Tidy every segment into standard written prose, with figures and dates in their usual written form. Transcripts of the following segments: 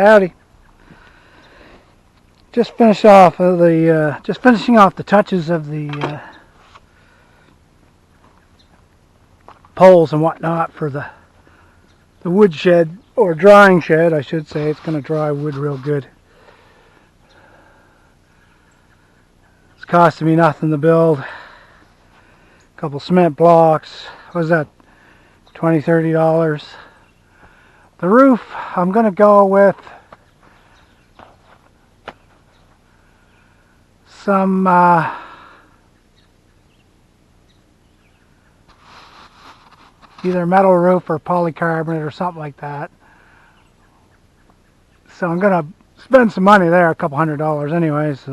Howdy. Just finishing off the touches of the poles and whatnot for the wood shed, or drying shed, I should say. It's going to dry wood real good. It's costing me nothing to build. A couple cement blocks. What was that? $20–$30. The roof, I'm going to go with some either metal roof or polycarbonate or something like that. So I'm going to spend some money there, a couple $100 anyways.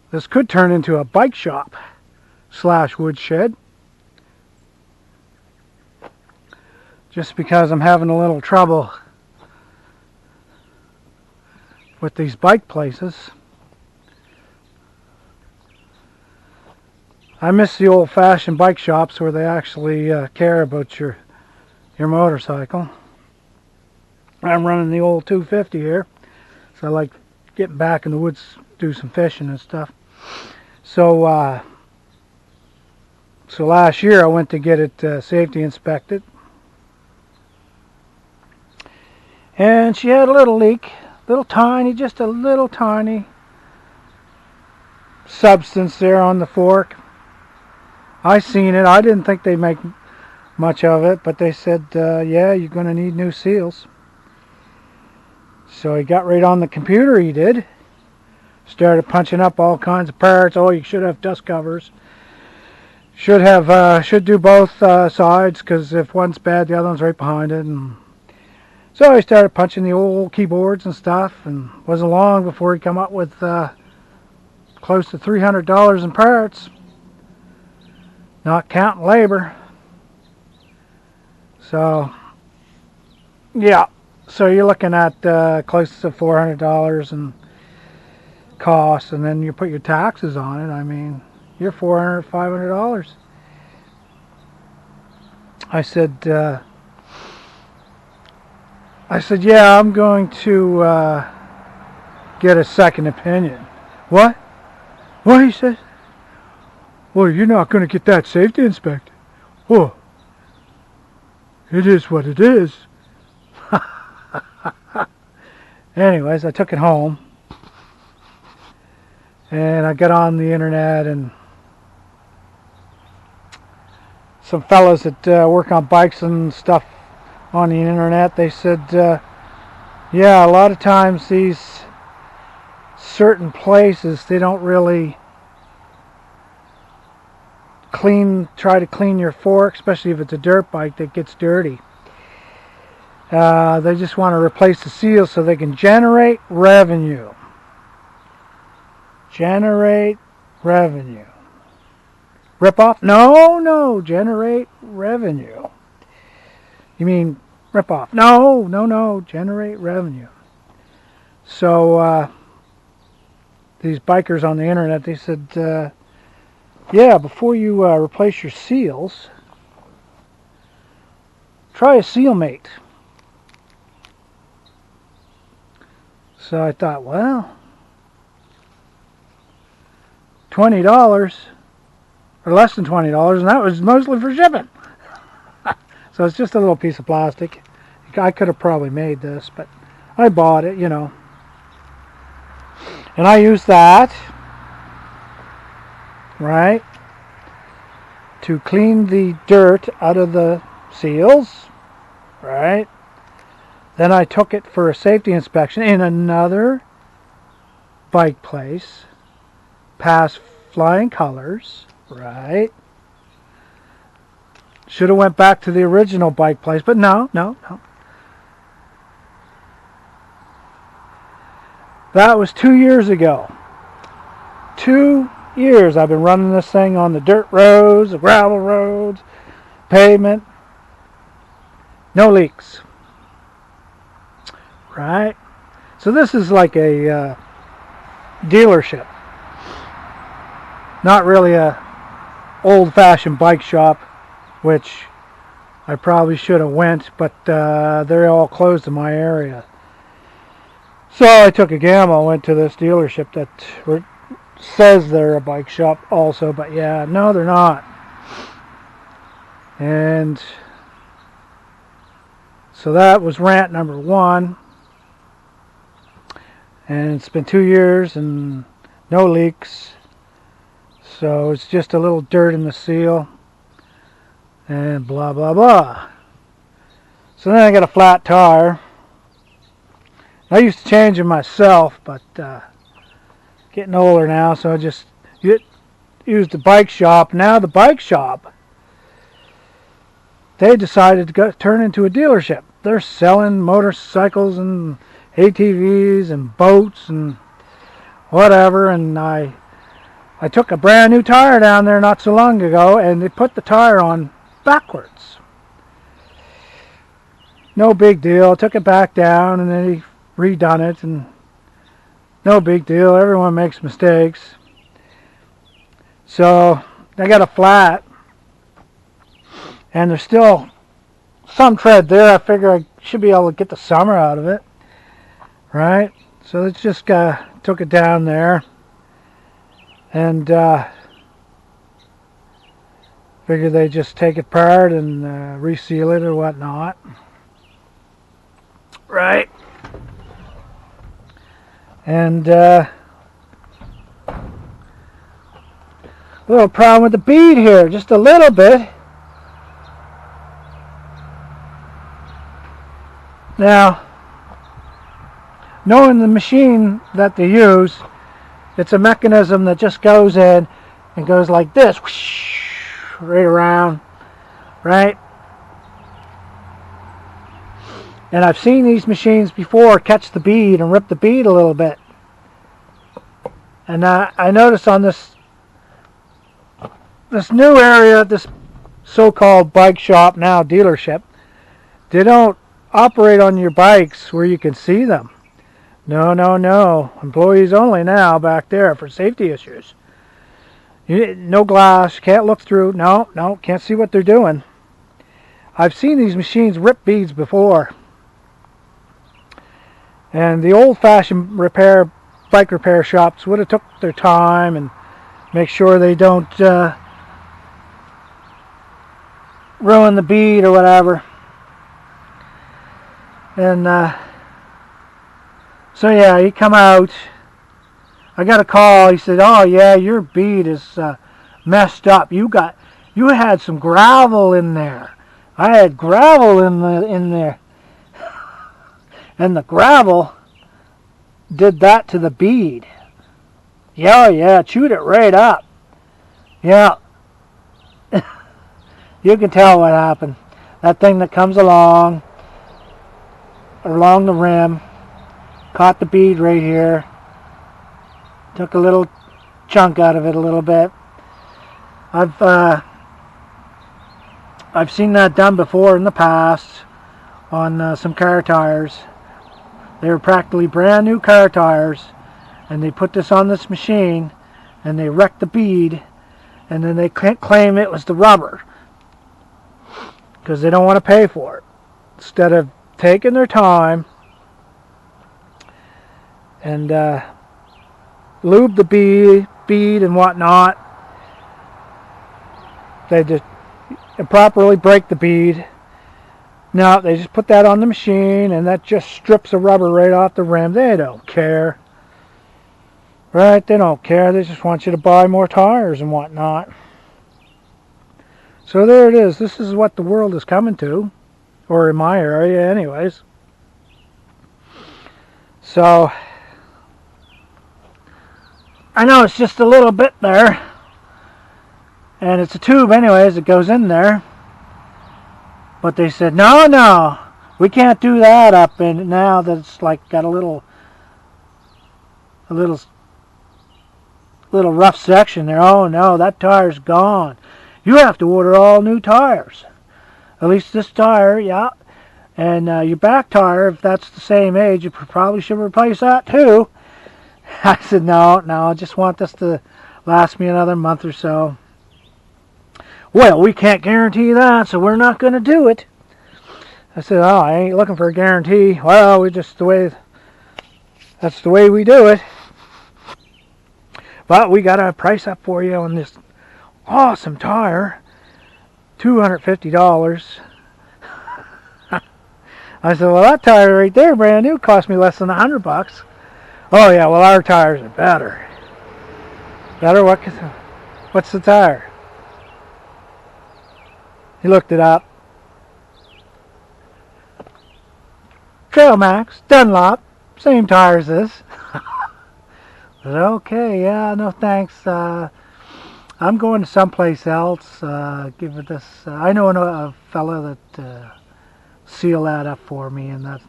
This could turn into a bike shop / wood shed. Just because I'm having a little trouble with these bike places. I miss the old-fashioned bike shops where they actually care about your motorcycle. I'm running the old 250 here, so I like getting back in the woods, do some fishing and stuff. So so last year I went to get it safety inspected, and she had a little leak, just a little tiny substance there on the fork. I seen it. I didn't think they'd make much of it, but they said, yeah, you're going to need new seals. So he got right on the computer, he did. Started punching up all kinds of parts. Oh, you should have dust covers. Should do both sides, because if one's bad, the other one's right behind it. And so I started punching the old keyboards and stuff, and wasn't long before he come up with close to $300 in parts, not counting labor. So yeah, so you're looking at close to $400 in costs, and then you put your taxes on it. I mean, you're $400, $500. I said, yeah, I'm going to get a second opinion. What? What, he says? Well, you're not going to get that safety inspected. Oh, it is what it is. Anyways, I took it home, and I got on the internet, and some fellas that work on bikes and stuff on the internet, they said, yeah, a lot of times these certain places, they don't really try to clean your fork, especially if it's a dirt bike that gets dirty. They just want to replace the seals so they can generate revenue. Generate revenue. Rip off? No, generate revenue. You mean rip off? No, generate revenue. So these bikers on the internet, they said, yeah, before you replace your seals, try a seal mate. So I thought, well, $20 or less than $20, and that was mostly for shipping. So it's just a little piece of plastic. I could have probably made this, but I bought it, you know. And I used that, right, to clean the dirt out of the seals, right. Then I took it for a safety inspection in another bike place, passed flying colors, right. Should have went back to the original bike place, but no. That was 2 years ago. 2 years I've been running this thing on the dirt roads, the gravel roads, pavement. No leaks. Right? So this is like a dealership. Not really a old-fashioned bike shop, which I probably should have went, but they're all closed in my area. So I took a gamble, went to this dealership that says they're a bike shop also, but yeah, no, they're not. And so that was rant number one. And it's been 2 years and no leaks. So it's just a little dirt in the seal. And blah, blah, blah. So then I got a flat tire. I used to change them myself, but getting older now, so I just used the bike shop. Now the bike shop, they decided to turn into a dealership. They're selling motorcycles and ATVs and boats and whatever, and I took a brand new tire down there not so long ago, and they put the tire on backwards. No big deal. Took it back down, and then he redone it, and no big deal. Everyone makes mistakes. So I got a flat, and there's still some tread there. I figure I should be able to get the summer out of it, right? So let's just took it down there, and figure they just take it apart and reseal it or whatnot, right? And a little problem with the bead here, just a little bit. Now, knowing the machine that they use, it's a mechanism that just goes in and goes like this, whoosh, right around, right? And I've seen these machines before catch the bead and rip the bead a little bit. And I noticed on this new area, this so-called bike shop, now dealership, they don't operate on your bikes where you can see them. No, no, no. Employees only now back there for safety issues. No glass, can't look through. No, no, can't see what they're doing. I've seen these machines rip beads before. And the old-fashioned bike repair shops would have took their time and make sure they don't ruin the bead or whatever. And so yeah, he come out. I got a call. He said, "Oh yeah, your bead is messed up. You had some gravel in there. I had gravel in there." And the gravel did that to the bead. Yeah, chewed it right up. Yeah. You can tell what happened. That thing that comes along the rim, caught the bead right here, took a little chunk out of it a little bit. I've seen that done before in the past on some car tires. They were practically brand new car tires, and they put this on this machine, and they wrecked the bead, and then they can't claim it was the rubber because they don't want to pay for it. Instead of taking their time and lube the bead and whatnot, they just improperly break the bead. No, they just put that on the machine, and that just strips the rubber right off the rim. They don't care. Right? They don't care. They just want you to buy more tires and whatnot. So there it is. This is what the world is coming to. Or in my area anyways. So, I know it's just a little bit there. And it's a tube anyways that goes in there. But they said, no, we can't do that up in now that it's like got a little rough section there. Oh no, that tire's gone. You have to order all new tires. At least this tire, yeah. And your back tire, if that's the same age, you probably should replace that too. I said, no, I just want this to last me another month or so. Well, we can't guarantee that, so we're not going to do it. I said, oh, I ain't looking for a guarantee. Well, that's the way we do it. But we got a price up for you on this awesome tire, $250. I said, well, that tire right there, brand new, cost me less than $100. Oh yeah, well, our tires are better. Better? What's the tire? He looked it up. Trail Max, Dunlop, same tire as this. I said, okay, yeah, no thanks. I'm going to someplace else. Give it this. I know a fella that seal that up for me, and that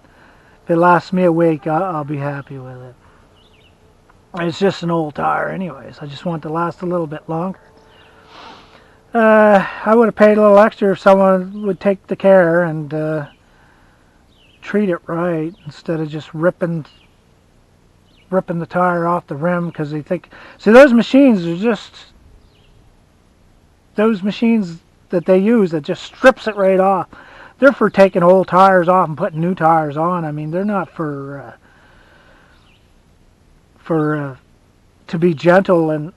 if it lasts me a week, I'll be happy with it. It's just an old tire, anyways. I just want it to last a little bit longer. I would have paid a little extra if someone would take the care and treat it right instead of just ripping the tire off the rim because they think. See, those machines are just those machines that they use that just strips it right off. They're for taking old tires off and putting new tires on. I mean, they're not for to be gentle and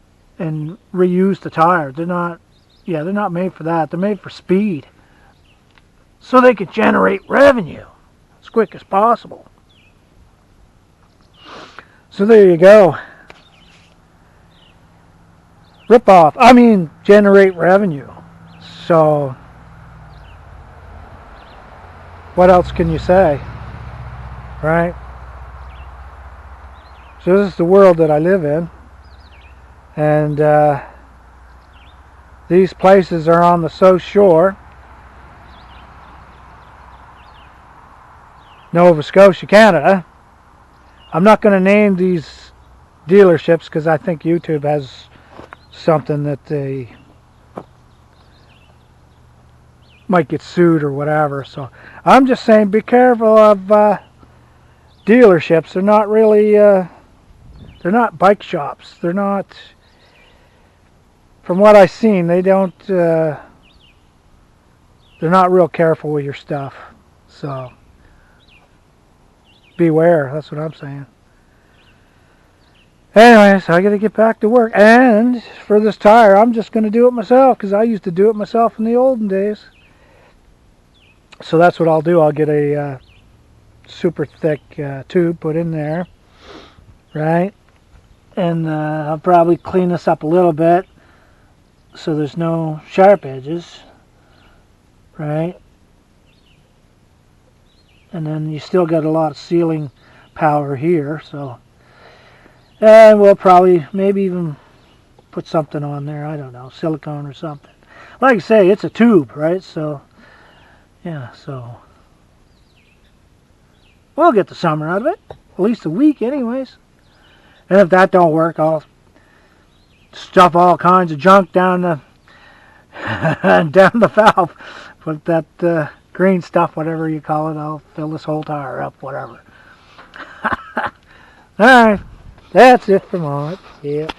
reuse the tire. They're not. Yeah, they're not made for that. They're made for speed, so they can generate revenue as quick as possible. So there you go. Rip off. I mean, generate revenue. So what else can you say? Right? So this is the world that I live in. And these places are on the South Shore. Nova Scotia, Canada. I'm not going to name these dealerships because I think YouTube has something that they might get sued or whatever. So I'm just saying be careful of dealerships. They're not really, they're not bike shops. They're not, from what I've seen, they don't, they're not real careful with your stuff. So beware, that's what I'm saying. Anyways, I gotta get back to work. And for this tire, I'm just gonna do it myself because I used to do it myself in the olden days. So that's what I'll do. I'll get a super thick tube put in there, right? And I'll probably clean this up a little bit so there's no sharp edges, right? And then you still got a lot of sealing power here, so and we'll probably maybe even put something on there, I don't know, silicone or something. Like I say, it's a tube, right? So yeah, so we'll get the summer out of it, at least a week anyways. And if that don't work, I'll stuff all kinds of junk down the down the valve. Put that green stuff, whatever you call it, I'll fill this whole tire up, whatever. Alright, that's it for the moment. Yep.